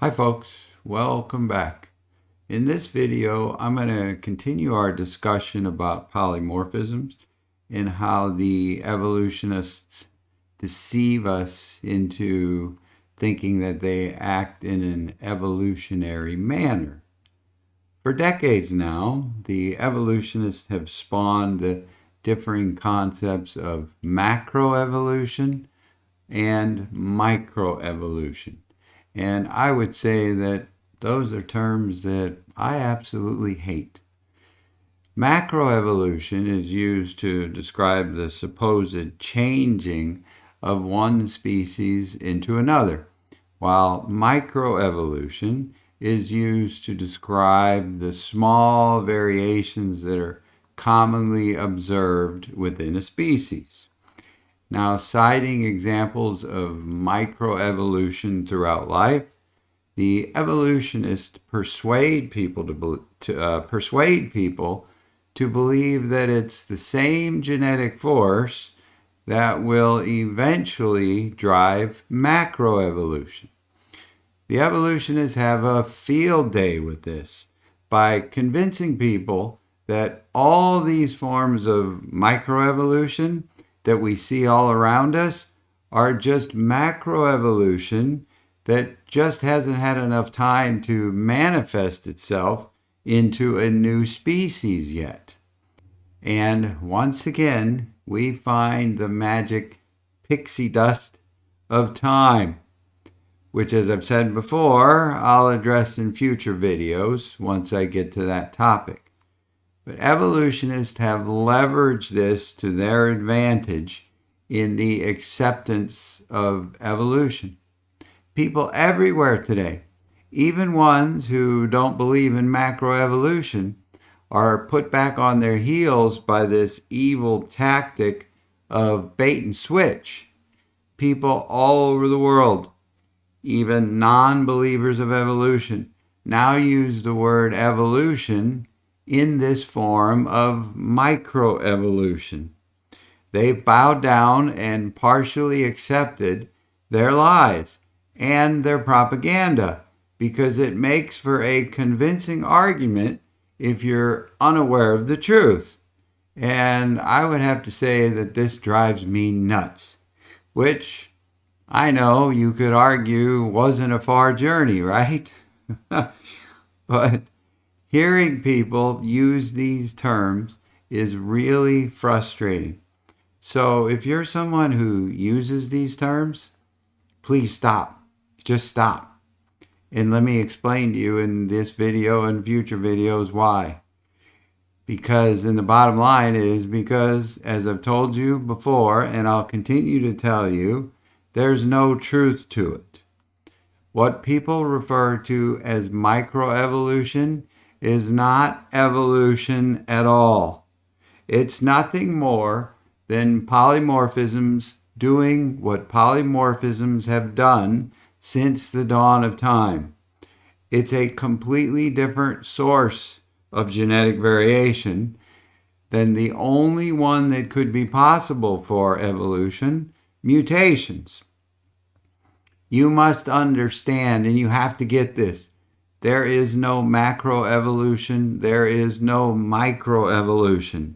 Hi folks, welcome back. In this video, I'm going to continue our discussion about polymorphisms and how the evolutionists deceive us into thinking that they act in an evolutionary manner. For decades now, the evolutionists have spawned the differing concepts of macroevolution and microevolution. And I would say that those are terms that I absolutely hate. Macroevolution is used to describe the supposed changing of one species into another, while microevolution is used to describe the small variations that are commonly observed within a species. Now, citing examples of microevolution throughout life, the evolutionists persuade people to believe that it's the same genetic force that will eventually drive macroevolution. The evolutionists have a field day with this by convincing people that all these forms of microevolution that we see all around us are just macroevolution that just hasn't had enough time to manifest itself into a new species yet. And once again, we find the magic pixie dust of time, which, as I've said before, I'll address in future videos once I get to that topic. But evolutionists have leveraged this to their advantage in the acceptance of evolution. People everywhere today, even ones who don't believe in macroevolution, are put back on their heels by this evil tactic of bait and switch. People all over the world, even non-believers of evolution, now use the word evolution in this form of microevolution. They've bowed down and partially accepted their lies and their propaganda because it makes for a convincing argument if you're unaware of the truth. And I would have to say that this drives me nuts, which I know you could argue wasn't a far journey, right? But hearing people use these terms is really frustrating. So if you're someone who uses these terms, please stop. Just stop. And let me explain to you in this video and future videos why. Because, and the bottom line is because, as I've told you before, and I'll continue to tell you, there's no truth to it. What people refer to as microevolution is not evolution at all. It's nothing more than polymorphisms doing what polymorphisms have done since the dawn of time. It's a completely different source of genetic variation than the only one that could be possible for evolution, mutations. You must understand, and you have to get this, there is no macroevolution, there is no microevolution.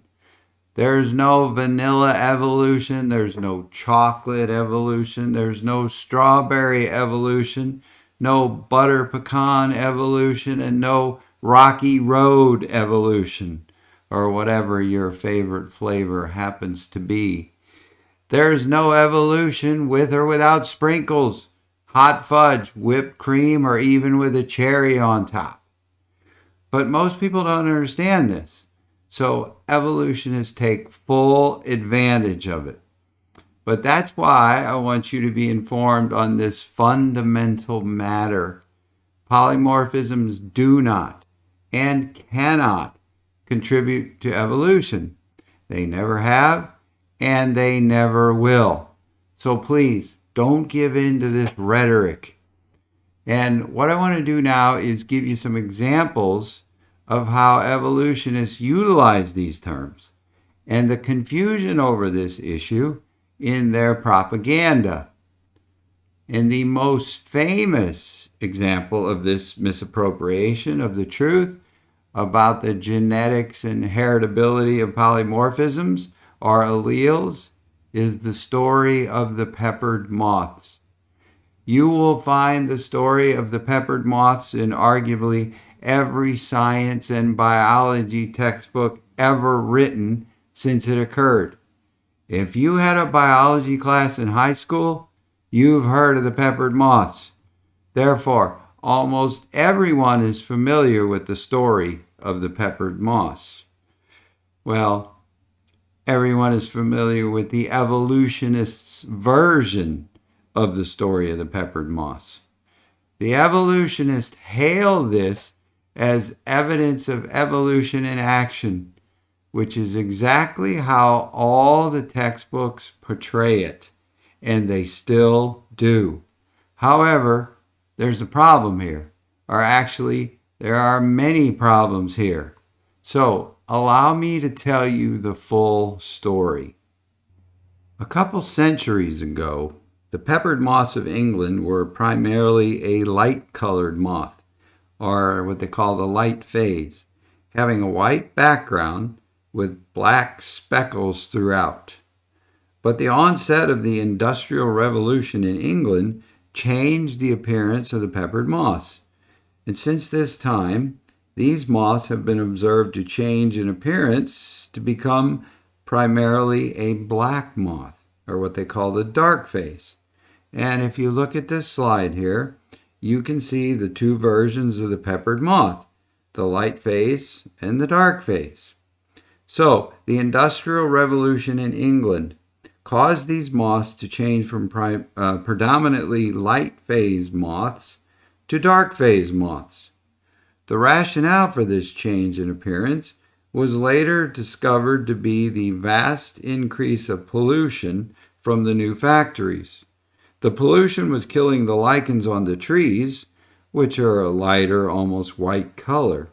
There's no vanilla evolution, there's no chocolate evolution, there's no strawberry evolution, no butter pecan evolution, and no rocky road evolution, or whatever your favorite flavor happens to be. There's no evolution with or without sprinkles, hot fudge, whipped cream, or even with a cherry on top. But most people don't understand this. So evolutionists take full advantage of it. But that's why I want you to be informed on this fundamental matter. Polymorphisms do not and cannot contribute to evolution. They never have and they never will. So please, don't give in to this rhetoric. And what I want to do now is give you some examples of how evolutionists utilize these terms and the confusion over this issue in their propaganda. And the most famous example of this misappropriation of the truth about the genetics and heritability of polymorphisms or alleles is the story of the peppered moths. You will find the story of the peppered moths in arguably every science and biology textbook ever written since it occurred. If you had a biology class in high school, you've heard of the peppered moths. Therefore, almost everyone is familiar with the story of the peppered moths. Well, everyone is familiar with the evolutionists' version of the story of the peppered moths. The evolutionists hail this as evidence of evolution in action, which is exactly how all the textbooks portray it, and they still do. However, there's a problem here, or actually, there are many problems here. So, allow me to tell you the full story. A couple centuries ago, the peppered moths of England were primarily a light-colored moth, or what they call the light phase, having a white background with black speckles throughout. But the onset of the Industrial Revolution in England changed the appearance of the peppered moths. And since this time, these moths have been observed to change in appearance to become primarily a black moth, or what they call the dark phase. And if you look at this slide here, you can see the two versions of the peppered moth, the light phase and the dark phase. So, the Industrial Revolution in England caused these moths to change from predominantly light phase moths to dark phase moths. The rationale for this change in appearance was later discovered to be the vast increase of pollution from the new factories. The pollution was killing the lichens on the trees, which are a lighter, almost white color.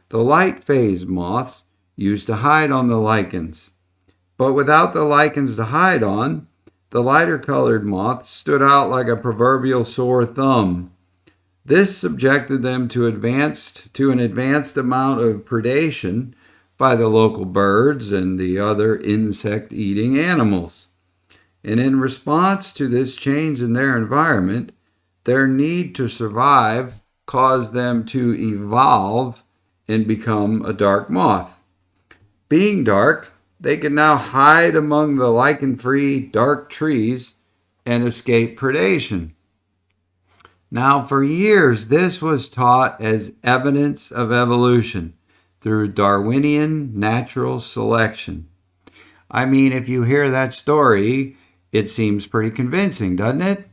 The light phase moths used to hide on the lichens, but without the lichens to hide on, the lighter colored moth stood out like a proverbial sore thumb. This subjected them to an advanced amount of predation by the local birds and the other insect-eating animals. And in response to this change in their environment, their need to survive caused them to evolve and become a dark moth. Being dark, they could now hide among the lichen-free dark trees and escape predation. Now, for years, this was taught as evidence of evolution through Darwinian natural selection. I mean, if you hear that story, it seems pretty convincing, doesn't it?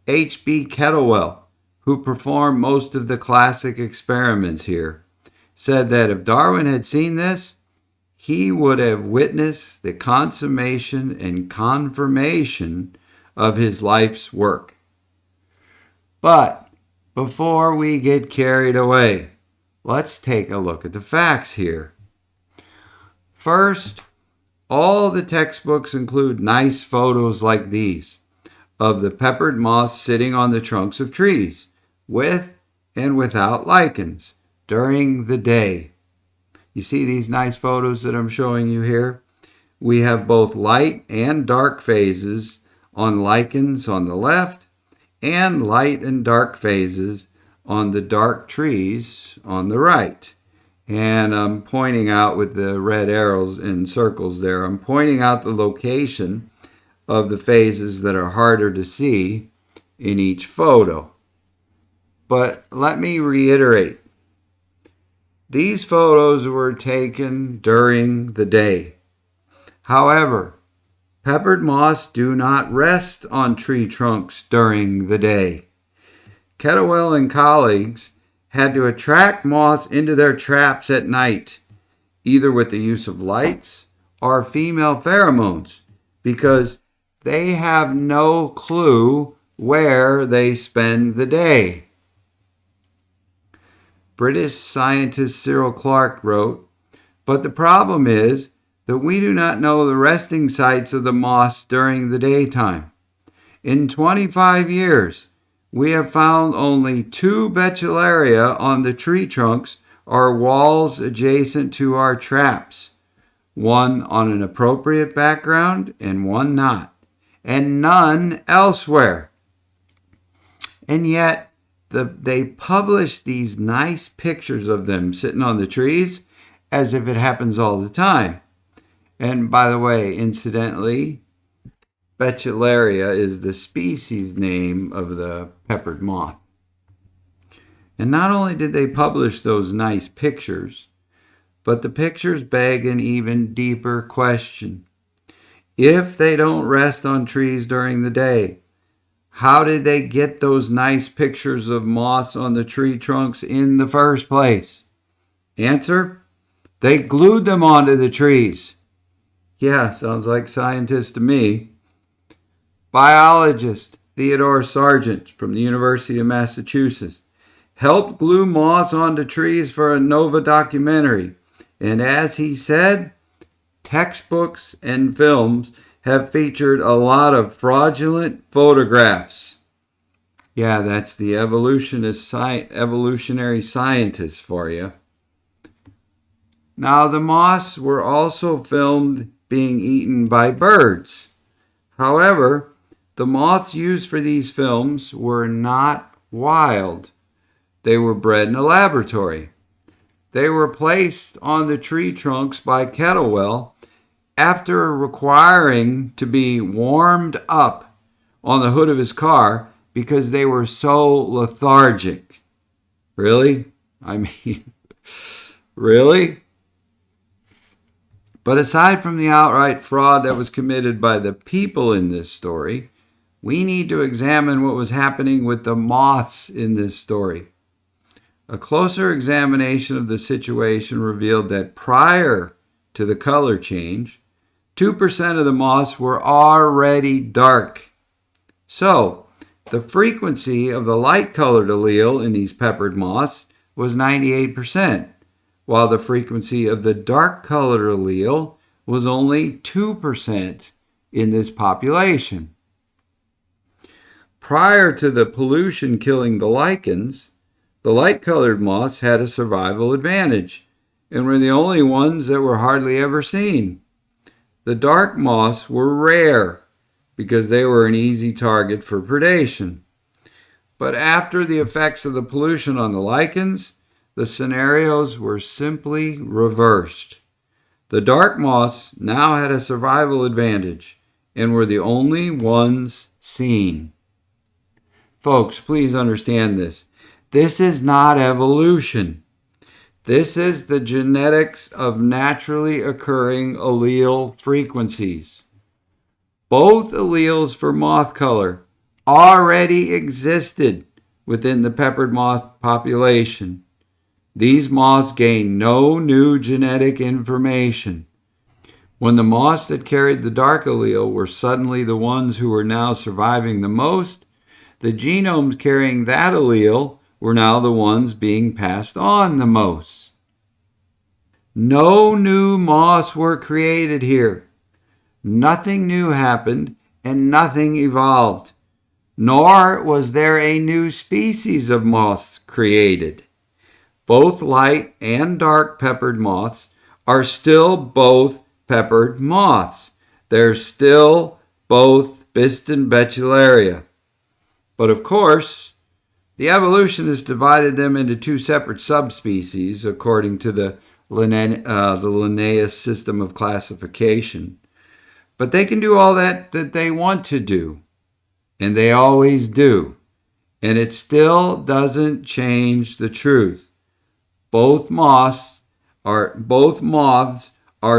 H.B. Kettlewell, who performed most of the classic experiments here, said that if Darwin had seen this, he would have witnessed the consummation and confirmation of his life's work. But before we get carried away, let's take a look at the facts here. First, all the textbooks include nice photos like these of the peppered moths sitting on the trunks of trees, with and without lichens, during the day. You see these nice photos that I'm showing you here? We have both light and dark phases on lichens on the left, and light and dark phases on the dark trees on the right. And I'm pointing out with the red arrows and circles there, I'm pointing out the location of the phases that are harder to see in each photo. But let me reiterate, these photos were taken during the day. However, peppered moths do not rest on tree trunks during the day. Kettlewell and colleagues had to attract moths into their traps at night, either with the use of lights or female pheromones, because they have no clue where they spend the day. British scientist Clarke wrote, "But the problem is that we do not know the resting sites of the moths during the daytime. In 25 years, we have found only 2 betularia on the tree trunks or walls adjacent to our traps, one on an appropriate background and one not, and none elsewhere. And yet, they publish these nice pictures of them sitting on the trees as if it happens all the time. And by the way, incidentally, betularia is the species name of the peppered moth. And not only did they publish those nice pictures, but the pictures beg an even deeper question. If they don't rest on trees during the day, how did they get those nice pictures of moths on the tree trunks in the first place? Answer: they glued them onto the trees. Yeah, sounds like scientists to me. Biologist Theodore Sargent from the University of Massachusetts helped glue moths onto trees for a NOVA documentary. And as he said, textbooks and films have featured a lot of fraudulent photographs. Yeah, that's the evolutionary scientists for you. Now, the moths were also filmed being eaten by birds. However, the moths used for these films were not wild. They were bred in a laboratory. They were placed on the tree trunks by Kettlewell after requiring to be warmed up on the hood of his car because they were so lethargic. Really? I mean, really? But aside from the outright fraud that was committed by the people in this story, we need to examine what was happening with the moths in this story. A closer examination of the situation revealed that prior to the color change, 2% of the moths were already dark. So, the frequency of the light-colored allele in these peppered moths was 98%, while the frequency of the dark-colored allele was only 2% in this population. Prior to the pollution killing the lichens, the light-colored moths had a survival advantage and were the only ones that were hardly ever seen. The dark moths were rare because they were an easy target for predation. But after the effects of the pollution on the lichens, the scenarios were simply reversed. The dark moths now had a survival advantage and were the only ones seen. Folks, please understand this. This is not evolution. This is the genetics of naturally occurring allele frequencies. Both alleles for moth color already existed within the peppered moth population. These moths gain no new genetic information. When the moths that carried the dark allele were suddenly the ones who were now surviving the most, the genomes carrying that allele were now the ones being passed on the most. No new moths were created here. Nothing new happened and nothing evolved. Nor was there a new species of moths created. Both light and dark peppered moths are still both peppered moths. They're still both Biston betularia. But of course, the evolutionists divided them into 2 separate subspecies according to the Linnaean system of classification. But they can do all that they want to do, and they always do. And it still doesn't change the truth. Both moths are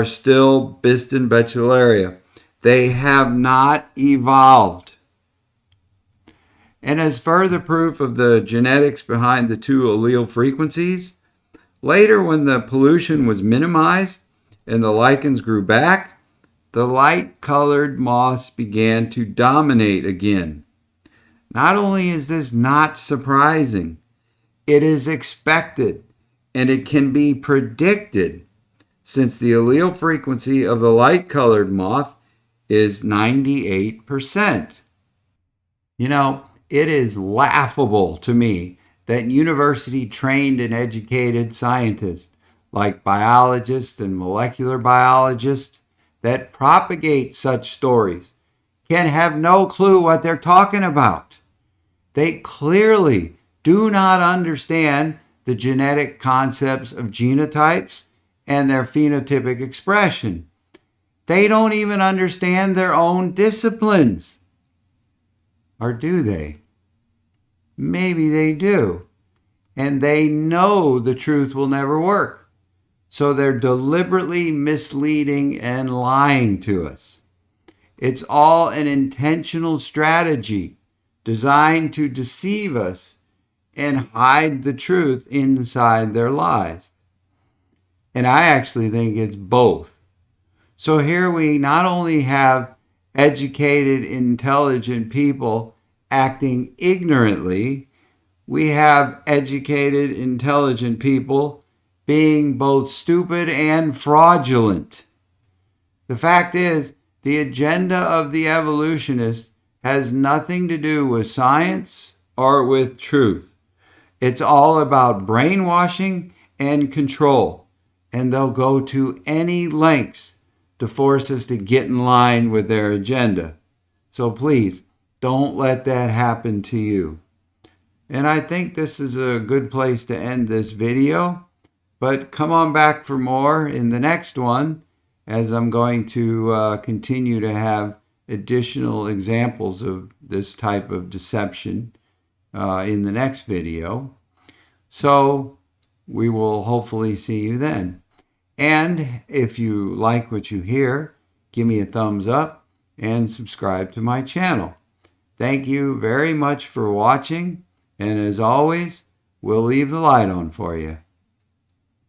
still Biston betularia. They have not evolved. And as further proof of the genetics behind the 2 allele frequencies, later when the pollution was minimized and the lichens grew back, the light-colored moths began to dominate again. Not only is this not surprising, it is expected and it can be predicted since the allele frequency of the light-colored moth is 98%. You know, it is laughable to me that university-trained and educated scientists, like biologists and molecular biologists, that propagate such stories can have no clue what they're talking about. They clearly do not understand the genetic concepts of genotypes and their phenotypic expression. They don't even understand their own disciplines. Or do they? Maybe they do. And they know the truth will never work. So they're deliberately misleading and lying to us. It's all an intentional strategy designed to deceive us and hide the truth inside their lies. And I actually think it's both. So here we not only have educated, intelligent people acting ignorantly, we have educated, intelligent people being both stupid and fraudulent. The fact is, the agenda of the evolutionists has nothing to do with science or with truth. It's all about brainwashing and control, and they'll go to any lengths to force us to get in line with their agenda. So please, don't let that happen to you. And I think this is a good place to end this video, but come on back for more in the next one, as I'm going to continue to have additional examples of this type of deception in the next video. So we will hopefully see you then. And if you like what you hear, give me a thumbs up and subscribe to my channel. Thank you very much for watching, and as always, we'll leave the light on for you.